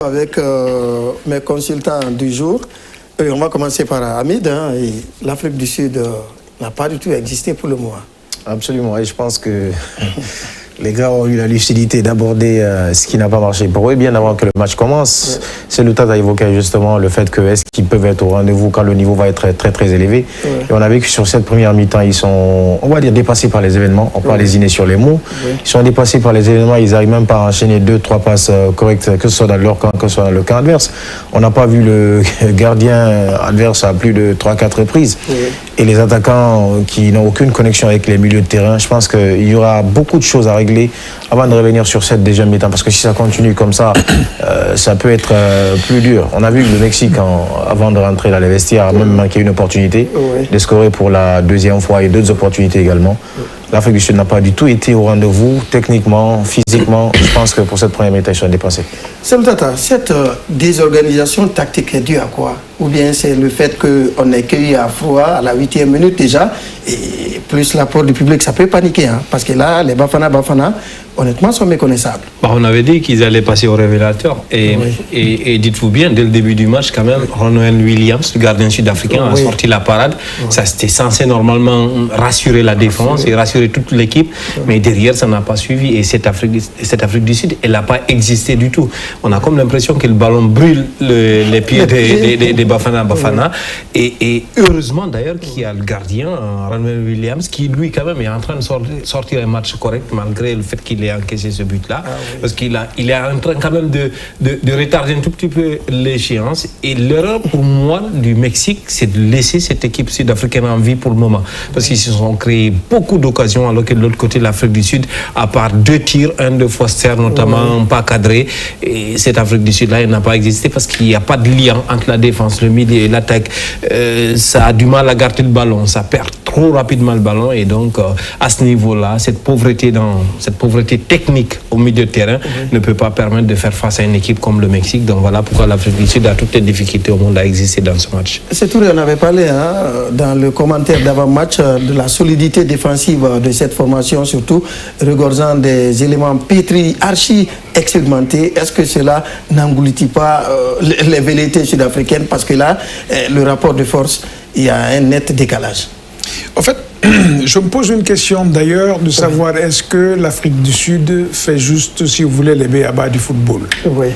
Avec mes consultants du jour. Et on va commencer par Hamid. L'Afrique du Sud n'a pas du tout existé pour le moment. Absolument, et je pense que les gars ont eu la lucidité d'aborder ce qui n'a pas marché pour eux bien avant que le match commence. Ouais. C'est le tas à évoquer justement le fait que est-ce qu'ils peuvent être au rendez-vous quand le niveau va être très élevé. Ouais. Et on a vu que sur cette première mi-temps, ils sont, on va dire, dépassés par les événements. On peut lésiner sur les mots. Ouais. Ils sont dépassés par les événements. Ils n'arrivent même pas à enchaîner 2-3 passes correctes, que ce soit dans leur camp, que ce soit dans le camp adverse. On n'a pas vu le gardien adverse à plus de 3-4 reprises. Ouais. Et les attaquants qui n'ont aucune connexion avec les milieux de terrain, je pense qu'il y aura beaucoup de choses à régler avant de revenir sur cette deuxième mi-temps. Parce que si ça continue comme ça, ça peut être plus dur. On a vu que le Mexique, avant de rentrer dans les vestiaires, a même manqué une opportunité de scorer pour la deuxième fois et d'autres opportunités également. L'Afrique du Sud n'a pas du tout été au rendez-vous, techniquement, physiquement. Je pense que pour cette première mi-temps, ils sont dépassés. Seul Tata, cette désorganisation tactique est due à quoi? Ou bien c'est le fait qu'on est cueilli à froid à la 8e minute déjà, et plus l'apport du public, ça peut paniquer. Parce que là, les Bafana, honnêtement, sont méconnaissables. On avait dit qu'ils allaient passer au révélateur. Et dites-vous bien, dès le début du match, quand même, Ronwen Williams, le gardien sud-africain, a sorti la parade. Ça, c'était censé normalement rassurer la défense et rassurer toute l'équipe. Mais derrière, ça n'a pas suivi. Et cette Afrique du Sud, elle n'a pas existé du tout. On a comme l'impression que le ballon brûle les pieds des Bafana. Et heureusement, d'ailleurs, qu'il y a le gardien, Ronwen Williams, qui, lui, quand même, est en train de sortir un match correct, malgré le fait qu'il ait encaissé ce but-là. Parce qu'il est en train quand même de retarder un tout petit peu l'échéance. Et l'erreur pour moi du Mexique, c'est de laisser cette équipe sud-africaine en vie pour le moment. Parce qu'ils se sont créés beaucoup d'occasions, alors que de l'autre côté, l'Afrique du Sud, à part 2 tirs, un de Foster notamment, pas cadré. Et cette Afrique du Sud-là, elle n'a pas existé parce qu'il n'y a pas de lien entre la défense, le milieu et l'attaque. Ça a du mal à garder le ballon, ça perd trop rapidement le ballon. Et donc, à ce niveau-là, cette pauvreté technique au milieu de terrain ne peut pas permettre de faire face à une équipe comme le Mexique. Donc voilà pourquoi l'Afrique du Sud a toutes les difficultés au monde à exister dans ce match. C'est tout, on avait parlé dans le commentaire d'avant-match de la solidité défensive de cette formation, surtout regorgeant des éléments pétris, archi expérimentés. Est-ce que cela n'engloutit pas les velléités sud-africaines? Parce que là, le rapport de force, il y a un net décalage. En fait, je me pose une question d'ailleurs de savoir est-ce que l'Afrique du Sud fait juste, si vous voulez, les b.a.-ba du football. Oui.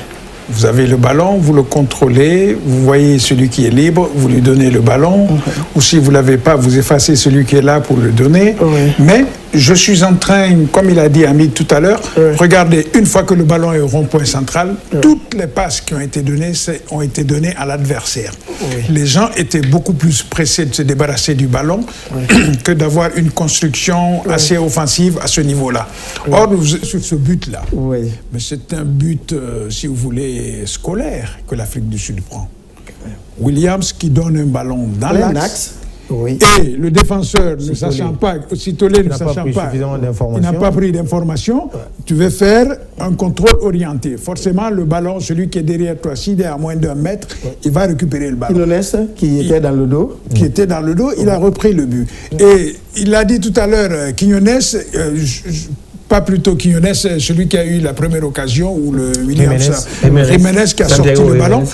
Vous avez le ballon, vous le contrôlez, vous voyez celui qui est libre, vous lui donnez le ballon, ou si vous ne l'avez pas, vous effacez celui qui est là pour le donner. Mais je suis en train, comme il a dit Hamid tout à l'heure, regardez, une fois que le ballon est au rond-point central, toutes les passes qui ont été données à l'adversaire. Les gens étaient beaucoup plus pressés de se débarrasser du ballon que d'avoir une construction assez offensive à ce niveau-là. Or, sur ce but-là, mais c'est un but, si vous voulez, scolaire que l'Afrique du Sud prend. Williams qui donne un ballon dans l'axe. Et le défenseur, ne sachant pas, Sitolé ne sachant pas, il n'a pas pris d'informations, tu veux faire un contrôle orienté. Forcément, le ballon, celui qui est derrière toi, s'il est à moins d'1 mètre, il va récupérer le ballon. Quinones, qui était dans le dos. Qui était dans le dos, il a repris le but. Et il a dit tout à l'heure, Quinones, pas plutôt Quinones, celui qui a eu la première occasion, ou le Williams, Jiménez qui a sorti le ballon.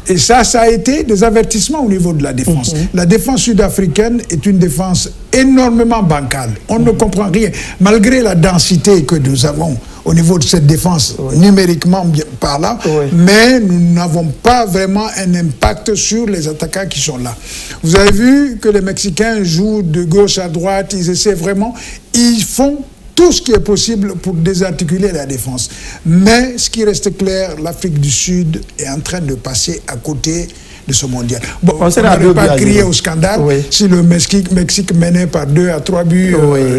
Et ça a été des avertissements au niveau de la défense. La défense sud-africaine est une défense énormément bancale. On ne comprend rien. Malgré la densité que nous avons au niveau de cette défense, numériquement par là, mais nous n'avons pas vraiment un impact sur les attaquants qui sont là. Vous avez vu que les Mexicains jouent de gauche à droite, ils essaient vraiment, ils font tout ce qui est possible pour désarticuler la défense. Mais ce qui reste clair, l'Afrique du Sud est en train de passer à côté de ce mondial. Bon, on n'aurait pas crié au scandale si le Mexique menait par 2 à 3 buts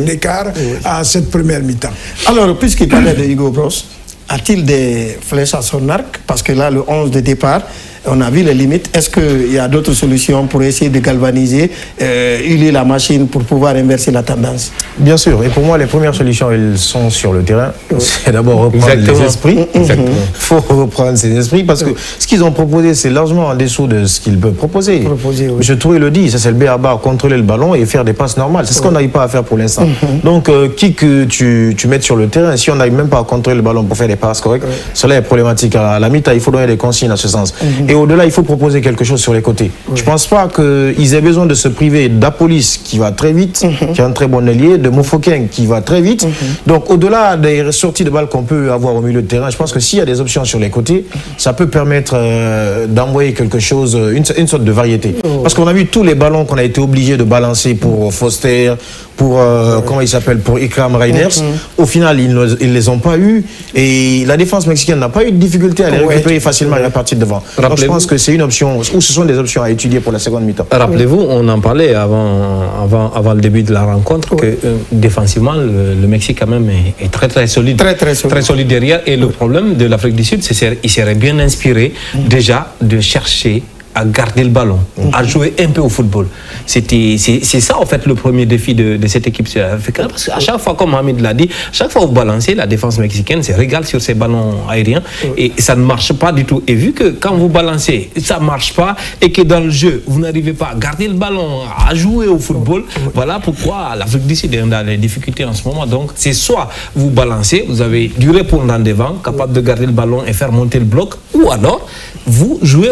d'écart à cette première mi-temps. Alors, puisqu'il parlait de Hugo Broos, a-t-il des flèches à son arc? Parce que là, le 11 de départ On a vu les limites. Est-ce qu'il y a d'autres solutions pour essayer de galvaniser, huiler la machine pour pouvoir inverser la tendance? Bien sûr. Et pour moi, les premières solutions, elles sont sur le terrain. C'est d'abord reprendre les esprits. Il faut reprendre ces esprits parce que ce qu'ils ont proposé, c'est largement en dessous de ce qu'ils peuvent proposer. M. Touré le dit, ça c'est le B.A.B.A. contrôler le ballon et faire des passes normales. C'est ce qu'on n'arrive pas à faire pour l'instant. Donc, qui que tu mettes sur le terrain, si on n'arrive même pas à contrôler le ballon pour faire des passes correctes, cela est problématique. À la mi-temps, il faut donner des consignes à ce sens. Et au-delà, il faut proposer quelque chose sur les côtés. Je ne pense pas qu'ils aient besoin de se priver d'Apolis qui va très vite, qui est un très bon ailier, de Mofoken qui va très vite. Donc, au-delà des sorties de balles qu'on peut avoir au milieu de terrain, je pense que s'il y a des options sur les côtés, ça peut permettre d'envoyer quelque chose, une sorte de variété. Parce qu'on a vu tous les ballons qu'on a été obligé de balancer pour Foster, pour comment il s'appelle, pour Ikram Reiners. Au final, ils ne les ont pas eu et la défense mexicaine n'a pas eu de difficulté à les récupérer facilement et à partir devant. Donc je pense que c'est une option, ou ce sont des options à étudier pour la seconde mi-temps. Rappelez-vous, on en parlait avant le début de la rencontre, que défensivement, le Mexique quand même est très solide. Très solide derrière. Et le problème de l'Afrique du Sud, c'est qu'il serait bien inspiré déjà de chercher à garder le ballon, à jouer un peu au football. C'est ça, en fait, le premier défi de cette équipe sud-africaine. Parce qu'à chaque fois, comme Mohamed l'a dit, chaque fois que vous balancez, la défense mexicaine se régale sur ces ballons aériens et ça ne marche pas du tout. Et vu que quand vous balancez, ça ne marche pas et que dans le jeu, vous n'arrivez pas à garder le ballon, à jouer au football, voilà pourquoi l'Afrique du Sud est dans les difficultés en ce moment. Donc, c'est soit vous balancez, vous avez du répondant devant, capable de garder le ballon et faire monter le bloc, ou alors vous jouez